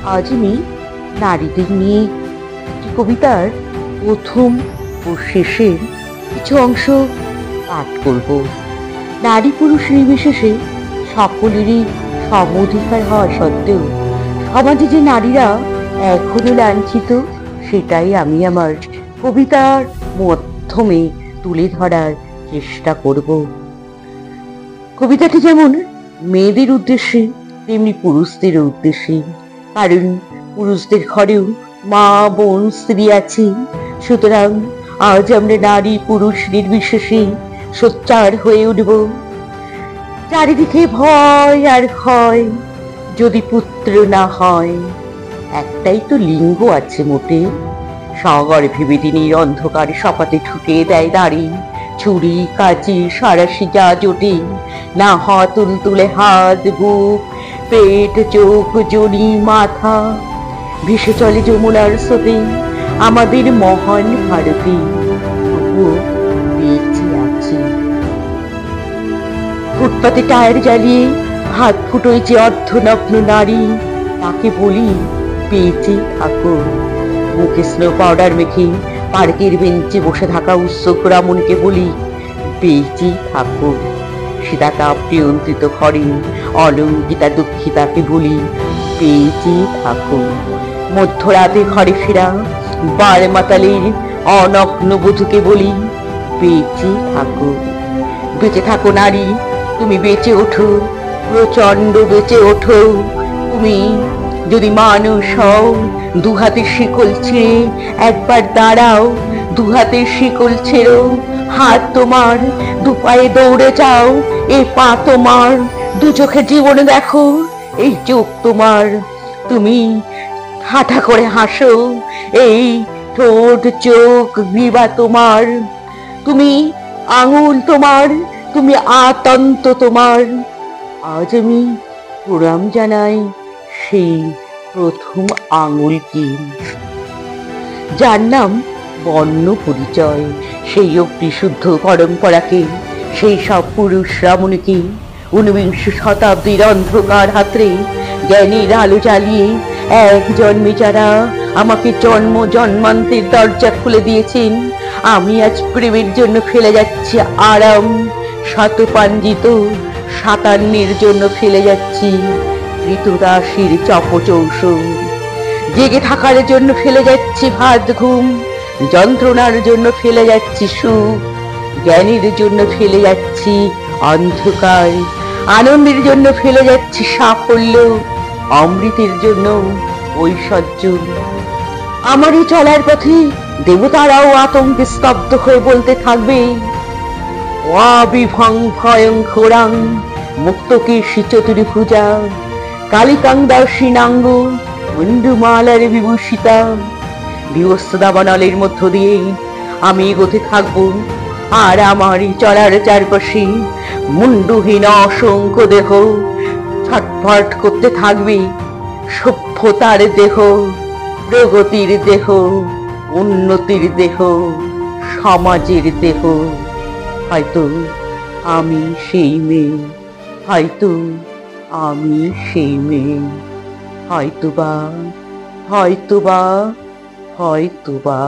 আজ আমি নারীদের নিয়ে একটি কবিতার প্রথম ও শেষের কিছু অংশ পাঠ করব। নারী পুরুষ নির্বিশেষে সকলেরই সম অধিকার হওয়া সত্ত্বেও সমাজে যে নারীরা এখনো লাঞ্ছিত, সেটাই আমি আমার কবিতার মাধ্যমে তুলে ধরার চেষ্টা করব। কবিতাটি যেমন মেয়েদের উদ্দেশ্যে তেমনি পুরুষদের উদ্দেশ্যে, কারণ পুরুষদের ঘরেও মা বোন স্ত্রী আছে। সুতরাং আজ আমরা নারী পুরুষ নির্বিশেষে সোচ্চার হয়ে উঠব। চারিদিকে ভয় আর ক্ষয়, যদি পুত্র না হয়। একটাই তো লিঙ্গ আছে মোটে, সগর্ভে বেদিনীর অন্ধকার সপাতে ঠুকে দেয় দাড়ি, ছুরি কাঁচি সারাশি যা জোটে, না হয় তুলতুলে হাত বুক পেট চোখ জড়ি মাথা, ভেসে চলে যমুনার স্রোতে আমাদের মহান ভারতে, তবুও বেঁচে আছি। ফুটপাতে টায়ার জ্বালিয়ে হাত ফুটোয় যে অর্ধনগ্ন নারী, তাকে বলি বেঁচে থাকো। মুখে স্নো পাউডার মেখে পার্কের বেঞ্চে বসে থাকা উৎসুক রামনকে বলি বেঁচে থাকো। শীতাতাপ নিয়ন্ত্রিত ঘরে অলঙ্কিতা দুঃখিতাকে বলি বেঁচে থাকো। মধ্যরাতে ঘরে ফেরা বার মাতালের অনগ্ন বধূকে বলি বেঁচে থাকো। বেঁচে থাকো নারী, তুমি বেঁচে ওঠো, প্রচন্ড বেঁচে ওঠো। তুমি যদি মানুষ হও, দুহাতে শিকল ছেড়ে একবার দাঁড়াও, দুহাতে শিকল ছেড়ো, হাত তোমার, দু পায়ে দৌড়ে যাও, এ পা তোমার, দু চোখে জীবন দেখো, এই চোখ তোমার। তুমি ঠাঠা করে হাসো, এই ঠোঁট চোখ গ্রীবা তোমার। তুমি আঙুল তোমার, তুমি আতন্ত তোমার। আজ আমি প্রণাম জানাই সেই প্রথম আঙুলকে, যার নাম বর্ণ পরিচয়, সেই অগ্নিশুদ্ধ পরম্পরাকে, সেই সব পুরুষ রামণীকে, ঊনবিংশ শতাব্দীর অন্ধকার হাতরে জ্ঞানের আলো জ্বালিয়ে এক জন্মে যারা আমাকে জন্ম জন্মান্তের দরজা খুলে দিয়েছেন। আমি আজ প্রেমের জন্য ফেলে যাচ্ছি আরাম, শতপাঞ্জিত সাতান্নের জন্য ফেলে যাচ্ছি ঋতুদাসীর চপচৌষো, জেগে থাকার জন্য ফেলে যাচ্ছি ভাত ঘুম, যন্ত্রণার জন্য ফেলে যাচ্ছি সুখ, জ্ঞানের জন্য ফেলে যাচ্ছি অন্ধকার, আনন্দের জন্য ফেলে যাচ্ছি সাফল্য, অমৃতের জন্য ঐশ্বর্য। আমারই চলার পথে দেবতারাও আতঙ্কে স্তব্ধ হয়ে বলতে থাকবে অবিভং ভয়ং খোরাং মুক্তকেশী চতুর্ভুজা, কালিকাঙ্গাসীনাঙ্গ মুন্ডুমালার বিভূষিতা। বিবস্ত্র দাবানলের মধ্য দিয়ে আমি এগোতে থাকবো, আর আমারই চলার চারপাশে মুন্ডুহীন অসংখ্য দেহ ছটফট করতে থাকবে। সভ্যতার দেহ, প্রগতির দেহ, উন্নতির দেহ, সমাজের দেহ। হয়তো আমি সেই মেয়ে, হয়তো আমি সেই মেয়ে, হয়তোবা হয়তোবা হয়তোবা।